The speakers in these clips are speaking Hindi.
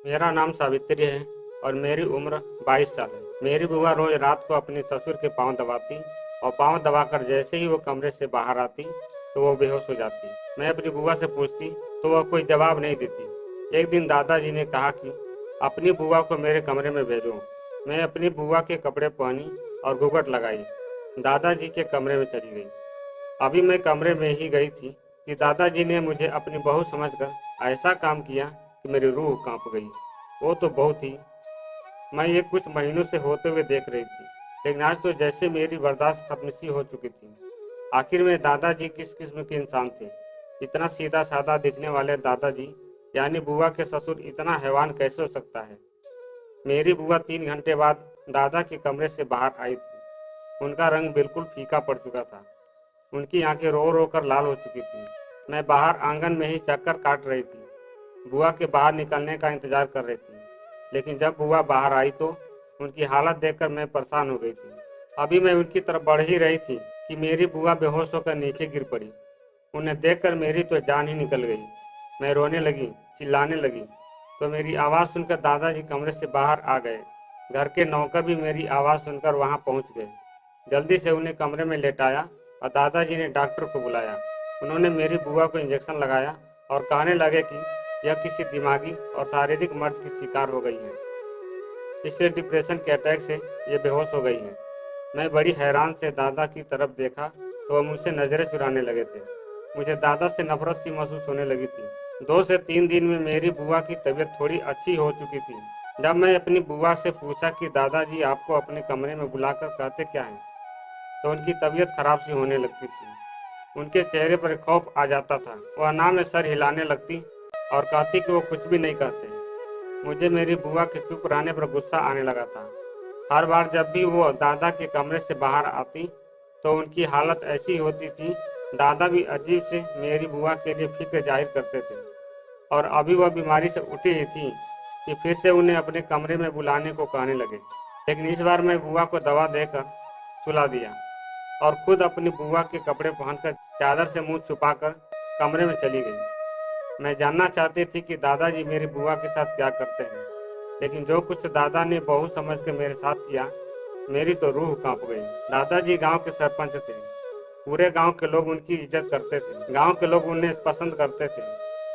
मेरा नाम सावित्री है और मेरी उम्र 22 साल है। मेरी बुआ रोज रात को अपने ससुर के पांव दबाती और पांव दबाकर जैसे ही वो कमरे से बाहर आती तो वो बेहोश हो जाती। मैं अपनी बुआ से पूछती तो वह कोई जवाब नहीं देती। एक दिन दादाजी ने कहा कि अपनी बुआ को मेरे कमरे में भेजो। मैं अपनी बुआ के कपड़े पहनी और घूंघट लगाई दादाजी के कमरे में चली गई। अभी मैं कमरे में ही गई थी कि दादाजी ने मुझे अपनी बहू समझकर ऐसा काम किया कि मेरी रूह कांप गई। वो तो बहू थी, मैं ये कुछ महीनों से होते हुए देख रही थी, लेकिन आज तो जैसे मेरी बर्दाश्त खत्म सी हो चुकी थी। आखिर में दादाजी किस किस्म के इंसान थे? इतना सीधा साधा दिखने वाले दादाजी यानी बुआ के ससुर इतना हैवान कैसे हो सकता है? मेरी बुआ 3 घंटे बाद दादा के कमरे से बाहर आई थी। उनका रंग बिल्कुल फीका पड़ चुका था। उनकी आंखें रो रो कर लाल हो चुकी थी। मैं बाहर आंगन में ही चक्कर काट रही थी, बुआ के बाहर निकलने का इंतजार कर रही थी। लेकिन जब बुआ बाहर आई तो उनकी हालत देखकर मैं परेशान हो गई थी। अभी मैं उनकी तरफ बढ़ ही रही थी कि मेरी बुआ बेहोश होकर नीचे गिर पड़ी। उन्हें देखकर मेरी तो जान ही निकल गई। मैं रोने लगी, चिल्लाने लगी, तो मेरी आवाज़ सुनकर दादाजी कमरे से बाहर आ गए। घर के नौकर भी मेरी आवाज़ सुनकर वहां पहुंच गए। जल्दी से उन्हें कमरे में लेटाया और दादाजी ने डॉक्टर को बुलाया। उन्होंने मेरी बुआ को इंजेक्शन लगाया और कहने लगे कि यह किसी दिमागी और शारीरिक मर्ज की शिकार हो गई है, इसलिए डिप्रेशन के अटैक से ये बेहोश हो गई है। मैं बड़ी हैरान से दादा की तरफ देखा तो वह मुझसे नजरें चुराने लगे थे। मुझे दादा से नफरत सी महसूस होने लगी थी। 2 से 3 दिन में मेरी बुआ की तबीयत थोड़ी अच्छी हो चुकी थी। जब मैं अपनी बुआ से पूछा कि दादाजी आपको अपने कमरे में बुलाकर कहते क्या हैं, तो उनकी तबीयत खराब सी होने लगती थी। उनके चेहरे पर खौफ आ जाता था। वह ना में सर हिलाने लगती और कहती कि वो कुछ भी नहीं कहते। मुझे मेरी बुआ के चुप रहने पर गुस्सा आने लगा था। हर बार जब भी वो दादा के कमरे से बाहर आती तो उनकी हालत ऐसी होती थी। दादा भी अजीब से मेरी बुआ के लिए फिक्र जाहिर करते थे और अभी वह बीमारी से उठी ही थी कि फिर से उन्हें अपने कमरे में बुलाने को कहने लगे। लेकिन इस बार मैं बुआ को दवा देकर सुला दिया और खुद अपनी बुआ के कपड़े पहनकर चादर से मुंह छुपाकर कमरे में चली गई। मैं जानना चाहती थी कि दादाजी मेरी बुआ के साथ क्या करते हैं, लेकिन जो कुछ दादा ने बहू समझ के मेरे साथ किया, मेरी तो रूह कांप गई। दादाजी गांव के सरपंच थे। पूरे गांव के लोग उनकी इज्जत करते थे। गांव के लोग उन्हें पसंद करते थे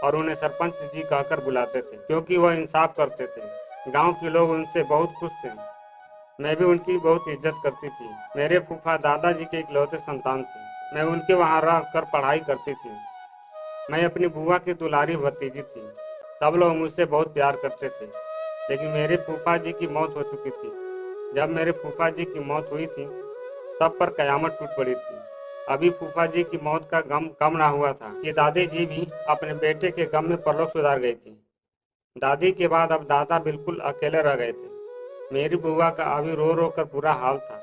और उन्हें सरपंच जी कहकर बुलाते थे, क्योंकि वह इंसाफ करते थे। गांव के लोग उनसे बहुत खुश थे। मैं भी उनकी बहुत इज्जत करती थी। मेरे फूफा दादाजी के इकलौते संतान थे। मैं उनके वहां रह कर पढ़ाई करती थी। मैं अपनी बुआ की दुलारी भतीजी थी। सब लोग मुझसे बहुत प्यार करते थे। लेकिन मेरे फूफा जी की मौत हो चुकी थी। जब मेरे फूफा जी की मौत हुई थी, सब पर कयामत टूट पड़ी थी। अभी फूफा जी की मौत का गम कम ना हुआ था कि दादी जी भी अपने बेटे के गम में परलोक सुधार गई थी। दादी के बाद अब दादा बिल्कुल अकेले रह गए थे। मेरी बुआ का अभी रो रो कर बुरा हाल था।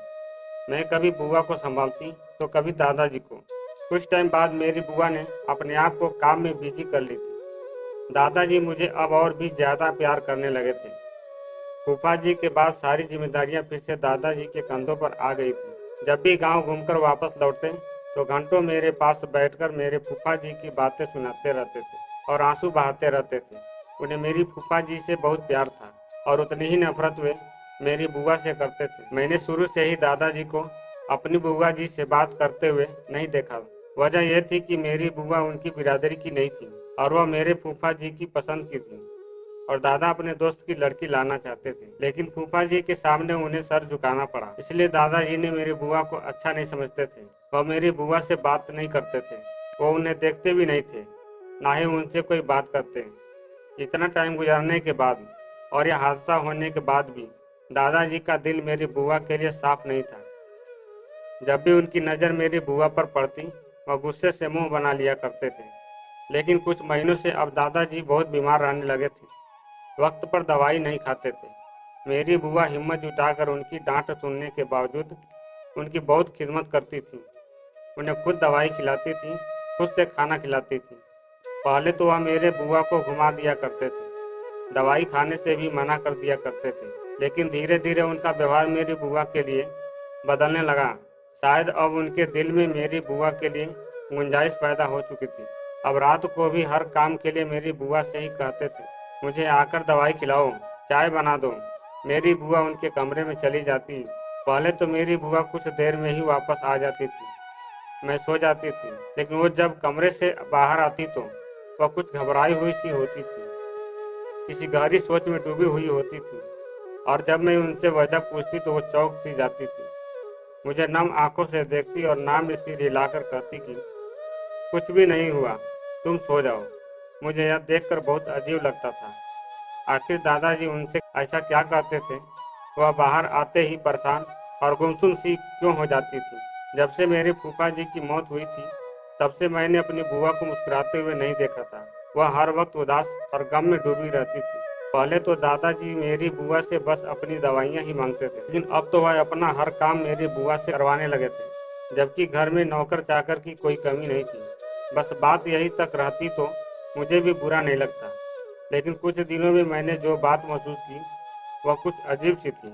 मैं कभी बुआ को संभालती तो कभी दादाजी को। कुछ टाइम बाद मेरी बुआ ने अपने आप को काम में बिजी कर ली थी। दादाजी मुझे अब और भी ज्यादा प्यार करने लगे थे। फूफा जी के बाद सारी जिम्मेदारियां फिर से दादाजी के कंधों पर आ गई थी। जब भी गांव घूमकर वापस लौटते तो घंटों मेरे पास बैठकर मेरे फूफा जी की बातें सुनाते रहते थे और आंसू बहाते रहते थे। उन्हें मेरी फूफा जी से बहुत प्यार था और उतनी ही नफरत वे मेरी बुआ से करते थे। मैंने शुरू से ही दादाजी को अपनी बुआ जी से बात करते हुए नहीं देखा। वजह यह थी कि मेरी बुआ उनकी बिरादरी की नहीं थी और वह मेरे फूफा जी की पसंद की थी और दादा अपने दोस्त की लड़की लाना चाहते थे। लेकिन फूफा जी के सामने उन्हें सर झुकाना पड़ा, इसलिए दादाजी ने मेरी बुआ को अच्छा नहीं समझते थे। वह मेरी बुआ से बात नहीं करते थे, वो उन्हें देखते भी नहीं थे, ना ही उनसे कोई बात करते। इतना टाइम गुजरने के बाद और यह हादसा होने के बाद भी दादाजी का दिल मेरी बुआ के लिए साफ नहीं था। जब भी उनकी नज़र मेरी बुआ पर पड़ती, वह गुस्से से मुंह बना लिया करते थे। लेकिन कुछ महीनों से अब दादाजी बहुत बीमार रहने लगे थे। वक्त पर दवाई नहीं खाते थे। मेरी बुआ हिम्मत जुटाकर उनकी डांट सुनने के बावजूद उनकी बहुत खिदमत करती थी। उन्हें खुद दवाई खिलाती थी, खुद से खाना खिलाती थी। पहले तो वह मेरे बुआ को घुमा दिया करते थे, दवाई खाने से भी मना कर दिया करते थे। लेकिन धीरे धीरे उनका व्यवहार मेरी बुआ के लिए बदलने लगा। शायद अब उनके दिल में मेरी बुआ के लिए गुंजाइश पैदा हो चुकी थी। अब रात को भी हर काम के लिए मेरी बुआ से ही कहते थे। मुझे आकर दवाई खिलाओ, चाय बना दो। मेरी बुआ उनके कमरे में चली जाती। पहले तो मेरी बुआ कुछ देर में ही वापस आ जाती थी। मैं सो जाती थी, लेकिन वो जब कमरे से बाहर आती तो वह कुछ घबराई हुई सी होती थी, किसी गहरी सोच में डूबी हुई होती थी। और जब मैं उनसे वजह पूछती तो वो चौंक सी जाती थी, मुझे नम आंखों से देखती और नाम में सिर हिलाकर कहती कि कुछ भी नहीं हुआ, तुम सो जाओ। मुझे यह देखकर बहुत अजीब लगता था। आखिर दादाजी उनसे ऐसा क्या कहते थे? वह बाहर आते ही परेशान और गुमसुम सी क्यों हो जाती थी? जब से मेरे फूफा जी की मौत हुई थी, तब से मैंने अपनी बुआ को मुस्कुराते हुए नहीं देखा था। वह हर वक्त उदास और गम में डूबी रहती थी। पहले तो दादाजी मेरी बुआ से बस अपनी दवाइयाँ ही मांगते थे, लेकिन अब तो वह अपना हर काम मेरी बुआ से करवाने लगे थे, जबकि घर में नौकर चाकर की कोई कमी नहीं थी। बस बात यही तक रहती तो मुझे भी बुरा नहीं लगता, लेकिन कुछ दिनों में मैंने जो बात महसूस की वह कुछ अजीब सी थी।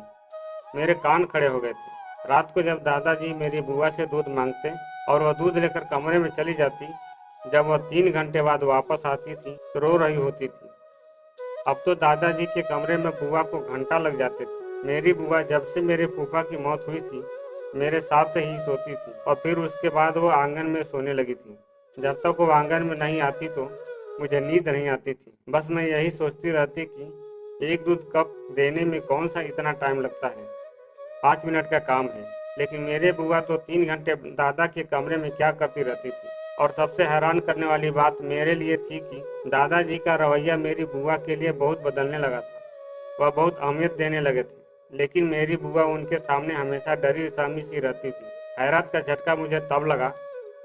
मेरे कान खड़े हो गए थे। रात को जब दादाजी मेरी बुआ से दूध मांगते और वह दूध लेकर कमरे में चली जाती, जब वह 3 घंटे बाद वापस आती थी तो रो रही होती थी। अब तो दादाजी के कमरे में बुआ को घंटा लग जाते थे। मेरी बुआ जब से मेरे फूफा की मौत हुई थी, मेरे साथ ही सोती थी और फिर उसके बाद वो आंगन में सोने लगी थी। जब तक वो आंगन में नहीं आती तो मुझे नींद नहीं आती थी। बस मैं यही सोचती रहती कि एक दूध कप देने में कौन सा इतना टाइम लगता है, 5 मिनट का काम है। लेकिन मेरे बुआ तो 3 घंटे दादा के कमरे में क्या करती रहती थी। और सबसे हैरान करने वाली बात मेरे लिए थी कि दादाजी का रवैया मेरी बुआ के लिए बहुत बदलने लगा था। वह बहुत अहमियत देने लगे थे, लेकिन मेरी बुआ उनके सामने हमेशा डरी सहमी सी रहती थी। हैरत का झटका मुझे तब लगा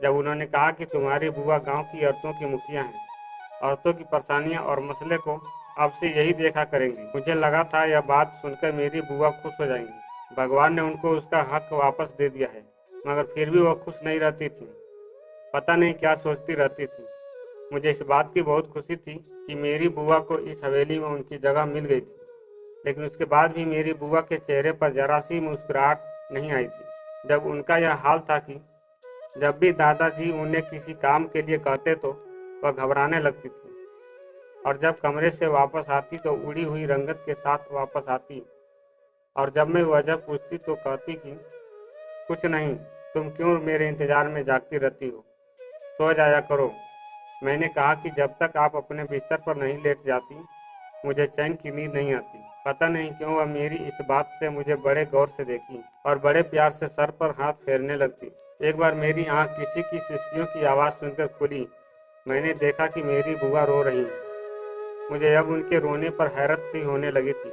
जब उन्होंने कहा कि तुम्हारी बुआ गांव की औरतों की मुखिया हैं, औरतों की परेशानियां और मसले को अब से यही देखा करेंगी। मुझे लगा था यह बात सुनकर मेरी बुआ खुश हो जाएंगी, भगवान ने उनको उसका हक वापस दे दिया है। मगर फिर भी वह खुश नहीं रहती थी, पता नहीं क्या सोचती रहती थी। मुझे इस बात की बहुत खुशी थी कि मेरी बुआ को इस हवेली में उनकी जगह मिल गई थी, लेकिन उसके बाद भी मेरी बुआ के चेहरे पर जरा सी मुस्कुराहट नहीं आई थी। जब उनका यह हाल था कि जब भी दादाजी उन्हें किसी काम के लिए कहते तो वह घबराने लगती थी, और जब कमरे से वापस आती तो उड़ी हुई रंगत के साथ वापस आती। और जब मैं वजह पूछती तो कहती कि कुछ नहीं, तुम क्यों मेरे इंतजार में जागती रहती हो, सो जाया करो। मैंने कहा कि जब तक आप अपने बिस्तर पर नहीं लेट जाती मुझे चैन की नींद नहीं आती। पता नहीं क्यों वह मेरी इस बात से मुझे बड़े गौर से देखी और बड़े प्यार से सर पर हाथ फेरने लगती। एक बार मेरी आंख किसी की सिसकियों की आवाज़ सुनकर खुली। मैंने देखा कि मेरी बुआ रो रही है। मुझे अब उनके रोने पर हैरत सी होने लगी थी,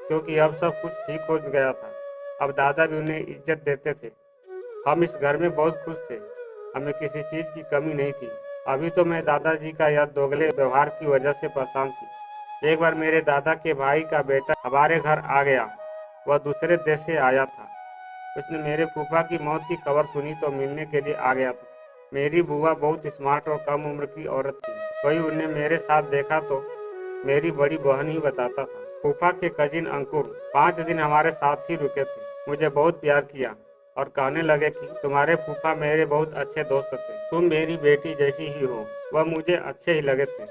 क्योंकि अब सब कुछ ठीक हो गया था। अब दादा भी उन्हें इज्जत देते थे। हम इस घर में बहुत खुश थे, हमें किसी चीज़ की कमी नहीं थी। अभी तो मैं दादाजी का यह दोगले व्यवहार की वजह से परेशान थी। एक बार मेरे दादा के भाई का बेटा हमारे घर आ गया। वह दूसरे देश से आया था। उसने मेरे फूफा की मौत की खबर सुनी तो मिलने के लिए आ गया था। मेरी बुआ बहुत स्मार्ट और कम उम्र की औरत थी। वही उन्हें मेरे साथ देखा तो मेरी बड़ी बहन ही बताता था। फूफा के कजिन अंकुर 5 दिन हमारे साथ ही रुके थे। मुझे बहुत प्यार किया और कहने लगे कि तुम्हारे फूफा मेरे बहुत अच्छे दोस्त थे, तुम मेरी बेटी जैसी ही हो। वह मुझे अच्छे ही लगे थे,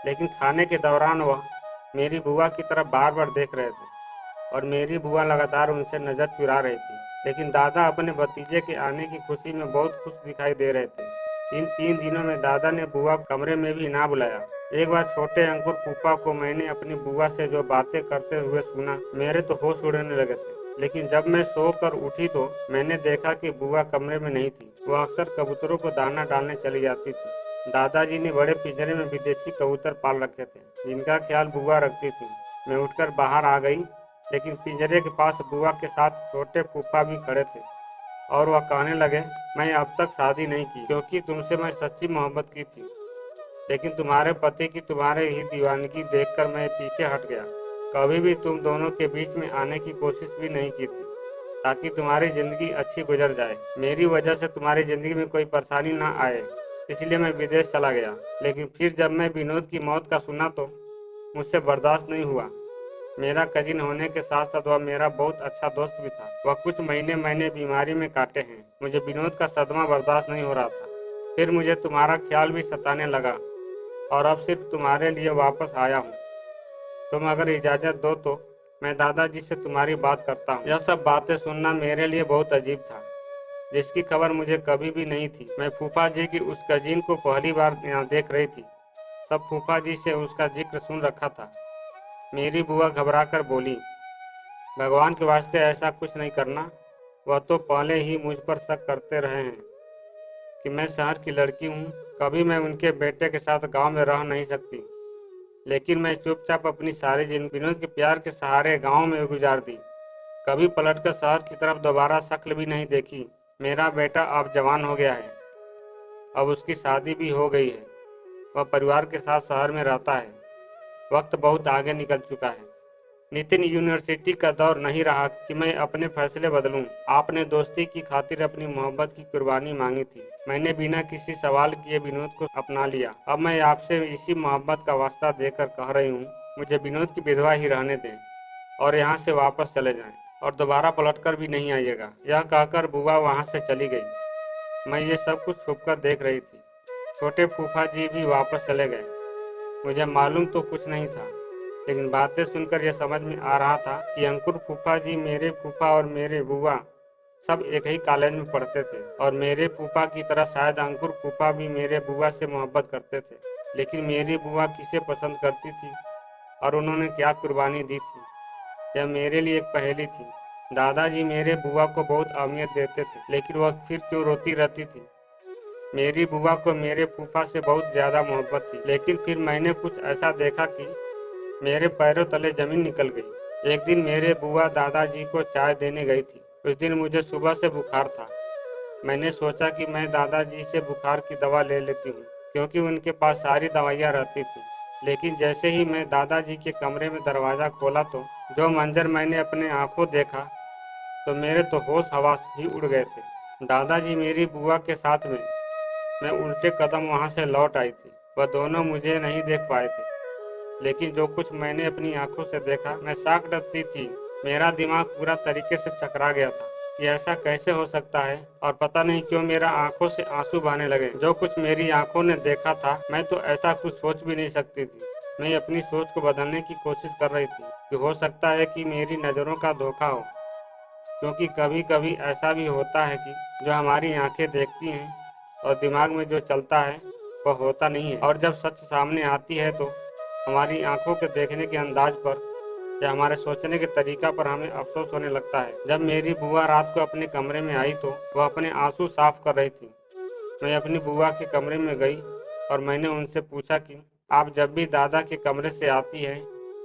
लेकिन खाने के दौरान वह मेरी बुआ की तरफ बार बार देख रहे थे और मेरी बुआ लगातार उनसे नज़र चुरा रही थी। लेकिन दादा अपने भतीजे के आने की खुशी में बहुत खुश दिखाई दे रहे थे। इन 3 दिनों में दादा ने बुआ को कमरे में भी ना बुलाया। एक बार छोटे अंकुर फूफा को मैंने अपनी बुआ से जो बातें करते हुए सुना, मेरे तो होश उड़ने लगे थे। लेकिन जब मैं सोकर उठी तो मैंने देखा कि बुआ कमरे में नहीं थी। वह अक्सर कबूतरों को दाना डालने चली जाती थी। दादाजी ने बड़े पिंजरे में विदेशी कबूतर पाल रखे थे, जिनका ख्याल बुआ रखती थी। मैं उठकर बाहर आ गई, लेकिन पिंजरे के पास बुआ के साथ छोटे फूफा भी खड़े थे और वह कहने लगे, मैं अब तक शादी नहीं की क्योंकि तुमसे मैं सच्ची मोहब्बत की थी, लेकिन तुम्हारे पति की तुम्हारे ही दीवानगी देखकर मैं पीछे हट गया। कभी भी तुम दोनों के बीच में आने की कोशिश भी नहीं की थी, ताकि तुम्हारी ज़िंदगी अच्छी गुजर जाए। मेरी वजह से तुम्हारी ज़िंदगी में कोई परेशानी ना आए, इसलिए मैं विदेश चला गया। लेकिन फिर जब मैं विनोद की मौत का सुना तो मुझसे बर्दाश्त नहीं हुआ। मेरा कजिन होने के साथ साथ वह मेरा बहुत अच्छा दोस्त भी था। वह कुछ महीने मैंने बीमारी में काटे हैं। मुझे विनोद का सदमा बर्दाश्त नहीं हो रहा था। फिर मुझे तुम्हारा ख्याल भी सताने लगा। और अब सिर्फ तुम्हारे लिए वापस आया हूँ। तुम अगर इजाज़त दो तो मैं दादाजी से तुम्हारी बात करता हूँ। यह सब बातें सुनना मेरे लिए बहुत अजीब था, जिसकी खबर मुझे कभी भी नहीं थी। मैं फूफा जी की उस कजिन को पहली बार यहाँ देख रही थी। तब फूफा जी से उसका जिक्र सुन रखा था। मेरी बुआ घबरा कर बोली, भगवान के वास्ते ऐसा कुछ नहीं करना। वह तो पहले ही मुझ पर शक करते रहे हैं कि मैं शहर की लड़की हूँ, कभी मैं उनके बेटे के साथ गांव में रह नहीं सकती। लेकिन मैं चुपचाप अपनी सारी जिंदगी विनोद के प्यार के सहारे गांव में गुजार दी। कभी पलटकर शहर की तरफ दोबारा शक्ल भी नहीं देखी। मेरा बेटा अब जवान हो गया है, अब उसकी शादी भी हो गई है। वह परिवार के साथ शहर में रहता है। वक्त बहुत आगे निकल चुका है। नितिन, यूनिवर्सिटी का दौर नहीं रहा कि मैं अपने फैसले बदलूं। आपने दोस्ती की खातिर अपनी मोहब्बत की कुर्बानी मांगी थी। मैंने बिना किसी सवाल किए विनोद को अपना लिया। अब मैं आपसे इसी मोहब्बत का वास्ता देकर कह रही हूँ, मुझे विनोद की विधवा ही रहने दें और यहाँ से वापस चले जाएं और दोबारा पलटकर भी नहीं आइएगा। यह कहकर बुआ वहाँ से चली गई। मैं ये सब कुछ छुपकर देख रही थी। छोटे फूफा जी भी वापस चले गए। मुझे मालूम तो कुछ नहीं था, लेकिन बातें सुनकर यह समझ में आ रहा था कि अंकुर फूफा जी, मेरे फूफा और मेरे बुआ सब एक ही कॉलेज में पढ़ते थे और मेरे फूफा की तरह शायद अंकुर फूफा भी मेरे बुआ से मोहब्बत करते थे। लेकिन मेरी बुआ किसे पसंद करती थी और उन्होंने क्या कुर्बानी दी थी, यह मेरे लिए एक पहेली थी। दादाजी मेरे बुआ को बहुत अहमियत देते थे, लेकिन वह फिर क्यों रोती रहती थी। मेरी बुआ को मेरे फूफा से बहुत ज़्यादा मोहब्बत थी, लेकिन फिर मैंने कुछ ऐसा देखा कि मेरे पैरों तले जमीन निकल गई। एक दिन मेरे बुआ दादाजी को चाय देने गई थी। उस दिन मुझे सुबह से बुखार था। मैंने सोचा कि मैं दादाजी से बुखार की दवा ले लेती हूँ, क्योंकि उनके पास सारी दवाइयाँ रहती थी। लेकिन जैसे ही मैं दादाजी के कमरे में दरवाज़ा खोला तो जो मंजर मैंने अपने आंखों देखा, तो मेरे तो होश हवास ही उड़ गए थे। दादाजी मेरी बुआ के साथ में मैं उल्टे कदम वहाँ से लौट आई थी। वह दोनों मुझे नहीं देख पाए थे, लेकिन जो कुछ मैंने अपनी आंखों से देखा, मैं शॉक्ड सी थी। मेरा दिमाग पूरा तरीके से चकरा गया था कि ऐसा कैसे हो सकता है, और पता नहीं क्यों मेरा आंखों से आंसू बहने लगे। जो कुछ मेरी आंखों ने देखा था, मैं तो ऐसा कुछ सोच भी नहीं सकती थी। मैं अपनी सोच को बदलने की कोशिश कर रही थी कि हो सकता है कि मेरी नज़रों का धोखा हो, क्योंकि कभी कभी ऐसा भी होता है कि जो हमारी आंखें देखती हैं और दिमाग में जो चलता है वह होता नहीं है, और जब सच सामने आती है तो हमारी आंखों के देखने के अंदाज पर या हमारे सोचने के तरीका पर हमें अफसोस होने लगता है। जब मेरी बुआ रात को अपने कमरे में आई तो वह अपने आंसू साफ कर रही थी। मैं अपनी बुआ के कमरे में गई और मैंने उनसे पूछा कि आप जब भी दादा के कमरे से आती हैं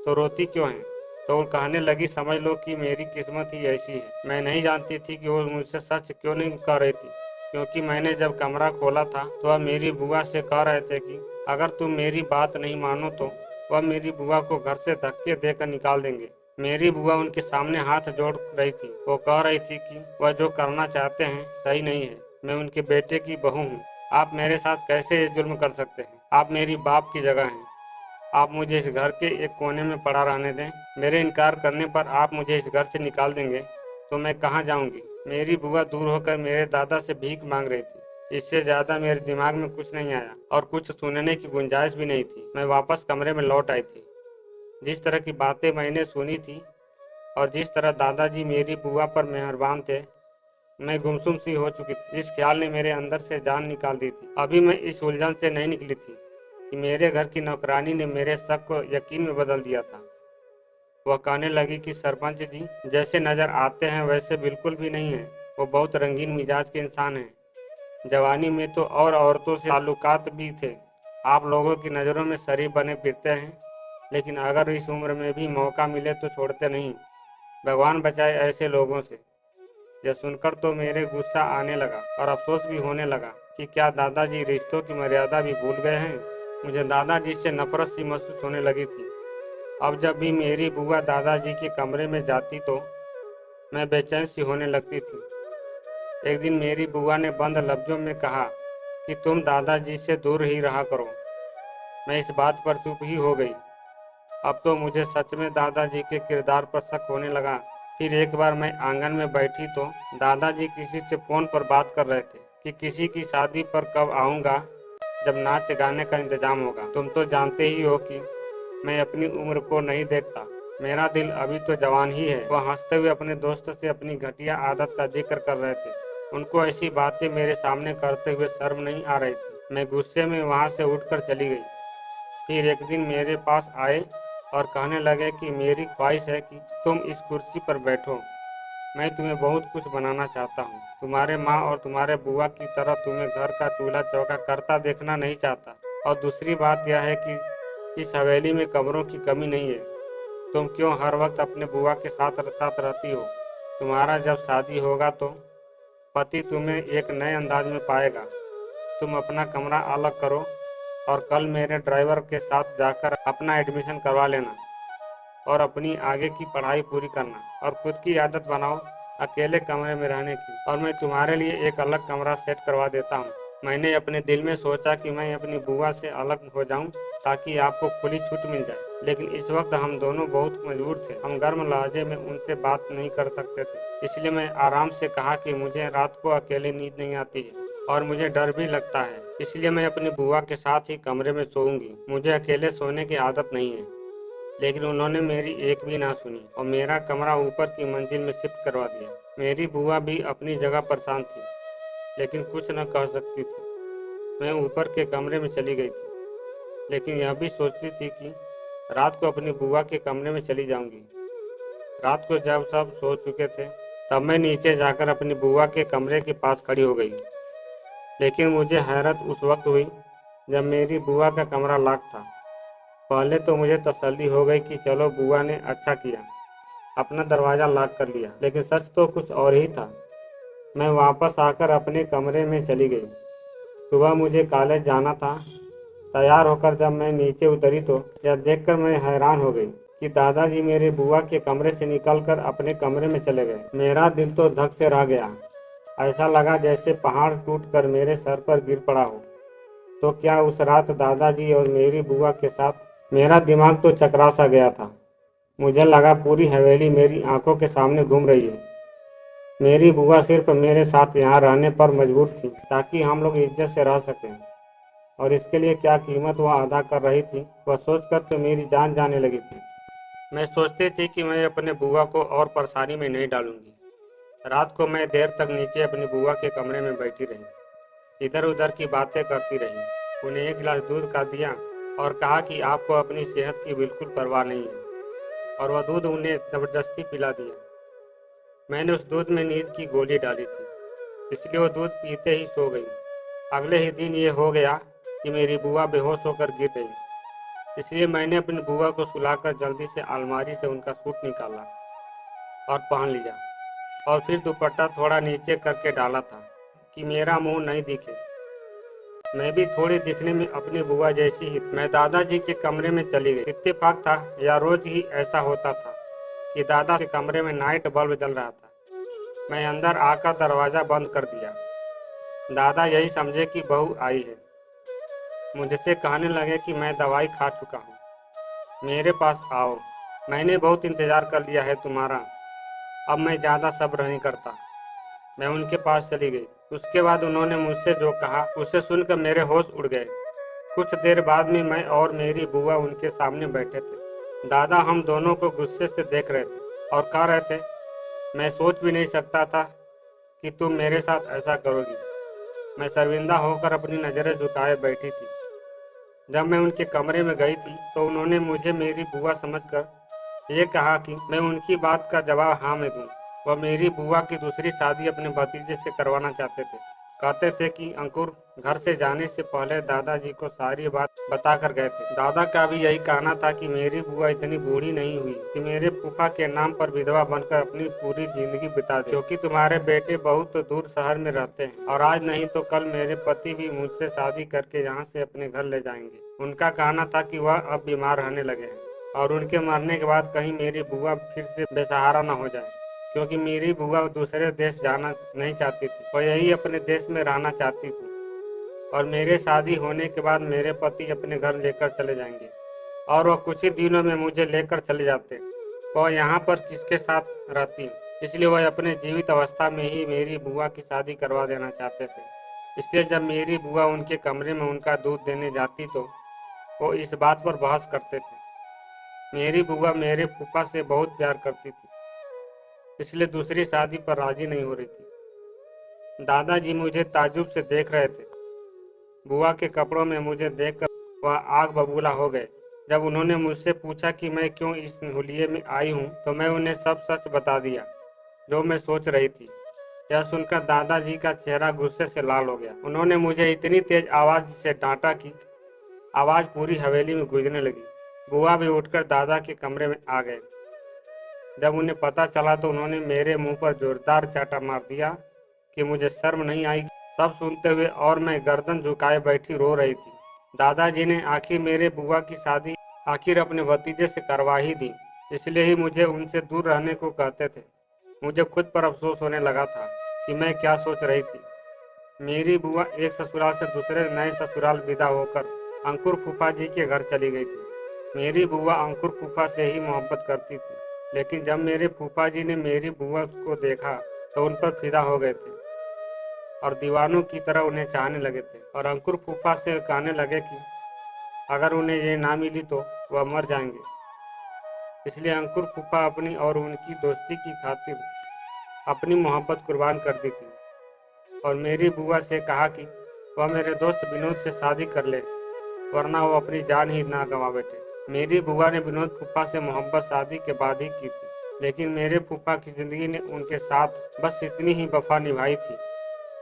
तो रोती क्यों हैं? तो वो कहने लगी, समझ लो कि मेरी किस्मत ही ऐसी है। मैं नहीं जानती थी कि वो मुझसे सच क्यों नहीं कह रही थी, क्योंकि मैंने जब कमरा खोला था तो वह मेरी बुआ से कह रहे थे कि अगर तुम मेरी बात नहीं मानो तो वह मेरी बुआ को घर से धक्के देकर निकाल देंगे। मेरी बुआ उनके सामने हाथ जोड़ रही थी। वो कह रही थी कि वह जो करना चाहते हैं सही नहीं है। मैं उनके बेटे की बहू हूँ। आप मेरे साथ कैसे ये जुल्म कर सकते हैं? आप मेरी बाप की जगह हैं। आप मुझे इस घर के एक कोने में पड़ा रहने दें। मेरे इनकार करने पर आप मुझे इस घर से निकाल देंगे तो मैं कहाँ जाऊंगी? मेरी बुआ दूर होकर मेरे दादा से भीख मांग रही थी। इससे ज्यादा मेरे दिमाग में कुछ नहीं आया और कुछ सुनने की गुंजाइश भी नहीं थी। मैं वापस कमरे में लौट आई थी। जिस तरह की बातें मैंने सुनी थी और जिस तरह दादाजी मेरी बुआ पर मेहरबान थे, मैं गुमसुम सी हो चुकी थी। इस ख्याल ने मेरे अंदर से जान निकाल दी थी। अभी मैं इस उलझन से नहीं निकली थी कि मेरे घर की नौकरानी ने मेरे शक को यकीन में बदल दिया था। वह कहने लगी कि सरपंच जी जैसे नजर आते हैं वैसे बिल्कुल भी नहीं है। वो बहुत रंगीन मिजाज के इंसान हैं। जवानी में तो और औरतों से ताल्लुकात भी थे। आप लोगों की नज़रों में शरीफ बने फिरते हैं, लेकिन अगर इस उम्र में भी मौका मिले तो छोड़ते नहीं। भगवान बचाए ऐसे लोगों से। यह सुनकर तो मेरे गुस्सा आने लगा और अफसोस भी होने लगा कि क्या दादाजी रिश्तों की मर्यादा भी भूल गए हैं। मुझे दादाजी से नफरत सी महसूस होने लगी थी। अब जब भी मेरी बुआ दादाजी के कमरे में जाती तो मैं बेचैन सी होने लगती थी। एक दिन मेरी बुआ ने बंद लफ्जों में कहा कि तुम दादाजी से दूर ही रहा करो। मैं इस बात पर चुप ही हो गई। अब तो मुझे सच में दादाजी के किरदार पर शक होने लगा। फिर एक बार मैं आंगन में बैठी तो दादाजी किसी से फोन पर बात कर रहे थे कि किसी की शादी पर कब आऊँगा। जब नाच गाने का इंतजाम होगा। तुम तो जानते ही हो कि मैं अपनी उम्र को नहीं देखता, मेरा दिल अभी तो जवान ही है। वह हंसते हुए अपने दोस्त से अपनी घटिया आदत का जिक्र कर रहे थे। उनको ऐसी बातें मेरे सामने करते हुए शर्म नहीं आ रही थी। मैं गुस्से में वहाँ से उठकर चली गई। फिर एक दिन मेरे पास आए और कहने लगे कि मेरी ख्वाहिश है कि तुम इस कुर्सी पर बैठो। मैं तुम्हें बहुत कुछ बनाना चाहता हूँ। तुम्हारे माँ और तुम्हारे बुआ की तरह तुम्हें घर का चूल्हा चौका करता देखना नहीं चाहता। और दूसरी बात यह है कि इस हवेली में कमरों की कमी नहीं है। तुम क्यों हर वक्त अपने बुआ के साथ साथ रहती हो? तुम्हारा जब शादी होगा तो पति तुम्हें एक नए अंदाज में पाएगा। तुम अपना कमरा अलग करो और कल मेरे ड्राइवर के साथ जाकर अपना एडमिशन करवा लेना और अपनी आगे की पढ़ाई पूरी करना और खुद की आदत बनाओ अकेले कमरे में रहने की, और मैं तुम्हारे लिए एक अलग कमरा सेट करवा देता हूँ। मैंने अपने दिल में सोचा कि मैं अपनी बुआ से अलग हो जाऊं ताकि आपको खुली छूट मिल जाए, लेकिन इस वक्त हम दोनों बहुत मजबूर थे। हम गर्म लहजे में उनसे बात नहीं कर सकते थे। इसलिए मैं आराम से कहा कि मुझे रात को अकेले नींद नहीं आती है और मुझे डर भी लगता है, इसलिए मैं अपनी बुआ के साथ ही कमरे में सोऊंगी। मुझे अकेले सोने की आदत नहीं है। लेकिन उन्होंने मेरी एक भी ना सुनी और मेरा कमरा ऊपर की मंजिल में शिफ्ट करवा दिया। मेरी बुआ भी अपनी जगह परेशान थी, लेकिन कुछ न कह सकती थी। मैं ऊपर के कमरे में चली गई थी, लेकिन यह भी सोचती थी कि रात को अपनी बुआ के कमरे में चली जाऊंगी। रात को जब सब सो चुके थे, तब मैं नीचे जाकर अपनी बुआ के कमरे के पास खड़ी हो गई। लेकिन मुझे हैरत उस वक्त हुई जब मेरी बुआ का कमरा लॉक था। पहले तो मुझे तसल्ली हो गई कि चलो बुआ ने अच्छा किया, अपना दरवाज़ा लॉक कर लिया, लेकिन सच तो कुछ और ही था। मैं वापस आकर अपने कमरे में चली गई। सुबह मुझे कॉलेज जाना था। तैयार होकर जब मैं नीचे उतरी तो यह देखकर मैं हैरान हो गई कि दादाजी मेरे बुआ के कमरे से निकलकर अपने कमरे में चले गए। मेरा दिल तो धक से रह गया। ऐसा लगा जैसे पहाड़ टूटकर मेरे सर पर गिर पड़ा हो। तो क्या उस रात दादाजी और मेरी बुआ के साथ मेरा दिमाग तो चकरा सा गया था। मुझे लगा पूरी हवेली मेरी आंखों के सामने घूम रही है। मेरी बुआ सिर्फ मेरे साथ यहाँ रहने पर मजबूर थी ताकि हम लोग इज्जत से रह सकें, और इसके लिए क्या कीमत वह अदा कर रही थी वह सोचकर तो मेरी जान जाने लगी थी। मैं सोचती थी कि मैं अपने बुआ को और परेशानी में नहीं डालूंगी। रात को मैं देर तक नीचे अपनी बुआ के कमरे में बैठी रही, इधर उधर की बातें करती रही। उन्हें एक गिलास दूध का दिया और कहा कि आपको अपनी सेहत की बिल्कुल परवाह नहीं है, और वह दूध उन्हें ज़बरदस्ती पिला दिया। मैंने उस दूध में नींद की गोली डाली थी, इसलिए वो दूध पीते ही सो गई। अगले ही दिन ये हो गया कि मेरी बुआ बेहोश होकर गिर गई, इसलिए मैंने अपनी बुआ को सुलाकर जल्दी से अलमारी से उनका सूट निकाला और पहन लिया, और फिर दुपट्टा थोड़ा नीचे करके डाला था कि मेरा मुंह नहीं दिखे। मैं भी थोड़ी दिखने में अपनी बुआ जैसी ही। मैं दादाजी के कमरे में चली गई। इत्तेफाक था या रोज ही ऐसा होता था कि दादा के कमरे में नाइट बल्ब जल रहा था। मैं अंदर आकर दरवाज़ा बंद कर दिया। दादा यही समझे कि बहू आई है। मुझसे कहने लगे कि मैं दवाई खा चुका हूँ, मेरे पास आओ, मैंने बहुत इंतज़ार कर लिया है तुम्हारा, अब मैं ज़्यादा सब्र नहीं करता। मैं उनके पास चली गई। उसके बाद उन्होंने मुझसे जो कहा उसे सुनकर मेरे होश उड़ गए। कुछ देर बाद में मैं और मेरी बुआ उनके सामने बैठे थे। दादा हम दोनों को गुस्से से देख रहे थे और कह रहे थे, मैं सोच भी नहीं सकता था कि तुम मेरे साथ ऐसा करोगी। मैं शर्मिंदा होकर अपनी नज़रें झुकाए बैठी थी। जब मैं उनके कमरे में गई थी तो उन्होंने मुझे मेरी बुआ समझकर ये कहा कि मैं उनकी बात का जवाब हाँ में दूं। वह मेरी बुआ की दूसरी शादी अपने भतीजे से करवाना चाहते थे। कहते थे कि अंकुर घर से जाने से पहले दादाजी को सारी बात बता कर गए थे। दादा का भी यही कहना था कि मेरी बुआ इतनी बूढ़ी नहीं हुई कि मेरे फूफा के नाम पर विधवा बनकर अपनी पूरी जिंदगी बिता दे, क्योंकि तुम्हारे बेटे बहुत दूर शहर में रहते हैं और आज नहीं तो कल मेरे पति भी मुझसे शादी करके यहाँ से अपने घर ले जाएंगे। उनका कहना था कि वह अब बीमार रहने लगे हैं और उनके मरने के बाद कहीं मेरी बुआ फिर से बेसहारा न हो जाए, क्योंकि मेरी बुआ दूसरे देश जाना नहीं चाहती थी, वह यही अपने देश में रहना चाहती थी, और मेरे शादी होने के बाद मेरे पति अपने घर लेकर चले जाएंगे और वह कुछ ही दिनों में मुझे लेकर चले जाते। वह यहाँ पर किसके साथ रहती, इसलिए वह अपने जीवित अवस्था में ही मेरी बुआ की शादी करवा देना चाहते थे। इसलिए जब मेरी बुआ उनके कमरे में उनका दूध देने जाती तो वो इस बात पर बहस करते थे। मेरी बुआ मेरे फूफा से बहुत प्यार करती थी, इसलिए दूसरी शादी पर राजी नहीं हो रही थी। दादाजी मुझे ताज्जुब से देख रहे थे। बुआ के कपड़ों में मुझे देखकर वह आग बबूला हो गए। जब उन्होंने मुझसे पूछा कि मैं क्यों इस हुलिये में आई हूँ, तो मैं उन्हें सब सच बता दिया जो मैं सोच रही थी। यह सुनकर दादाजी का चेहरा गुस्से से लाल हो गया। उन्होंने मुझे इतनी तेज आवाज से डांटा कि आवाज पूरी हवेली में गूंजने लगी। बुआ भी उठकर दादा के कमरे में आ गए। जब उन्हें पता चला तो उन्होंने मेरे मुंह पर जोरदार चाटा मार दिया कि मुझे शर्म नहीं आई। सब सुनते हुए और मैं गर्दन झुकाए बैठी रो रही थी। दादाजी ने आखिर मेरे बुआ की शादी आखिर अपने भतीजे से करवा ही दी, इसलिए ही मुझे उनसे दूर रहने को कहते थे। मुझे खुद पर अफसोस होने लगा था कि मैं क्या सोच रही थी। मेरी बुआ एक ससुराल से दूसरे नए ससुराल विदा होकर अंकुर फूफा जी के घर चली गई थी। मेरी बुआ अंकुर फूफा से ही मोहब्बत करती थी, लेकिन जब मेरे फूफा जी ने मेरी बुआ को देखा तो उन पर फिदा हो गए थे और दीवानों की तरह उन्हें चाहने लगे थे। और अंकुर फूफा से कहने लगे कि अगर उन्हें ये ना मिली तो वह मर जाएंगे। इसलिए अंकुर फूफा अपनी और उनकी दोस्ती की खातिर अपनी मोहब्बत कुर्बान कर दी थी और मेरी बुआ से कहा कि वह मेरे दोस्त विनोद से शादी कर ले, वरना वो अपनी जान ही ना गंवा बैठे। मेरी बुआ ने विनोद फूफा से मोहब्बत शादी के बाद ही की थी, लेकिन मेरे फूफा की जिंदगी ने उनके साथ बस इतनी ही वफा निभाई थी।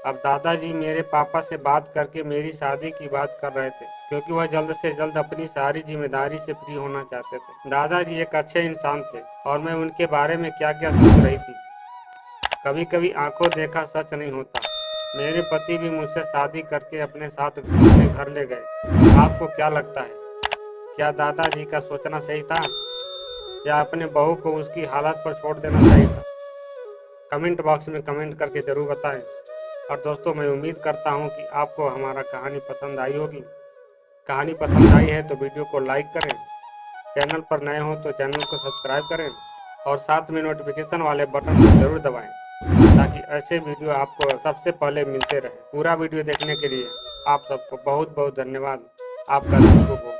अब दादाजी मेरे पापा से बात करके मेरी शादी की बात कर रहे थे, क्योंकि वह जल्द से जल्द अपनी सारी जिम्मेदारी से फ्री होना चाहते थे। दादाजी एक अच्छे इंसान थे और मैं उनके बारे में क्या क्या सोच रही थी। कभी कभी आंखों देखा सच नहीं होता। मेरे पति भी मुझसे शादी करके अपने साथ अपने घर ले गए। आपको क्या लगता है, क्या दादाजी का सोचना सही था या अपने बहू को उसकी हालत पर छोड़ देना सही था? कमेंट बॉक्स में कमेंट करके ज़रूर बताएं। और दोस्तों, मैं उम्मीद करता हूं कि आपको हमारा कहानी पसंद आई होगी। कहानी पसंद आई है तो वीडियो को लाइक करें, चैनल पर नए हो तो चैनल को सब्सक्राइब करें और साथ में नोटिफिकेशन वाले बटन को जरूर दबाएं, ताकि ऐसे वीडियो आपको सबसे पहले मिलते रहे। पूरा वीडियो देखने के लिए आप सबको बहुत बहुत धन्यवाद। आपका दिन शुभ हो।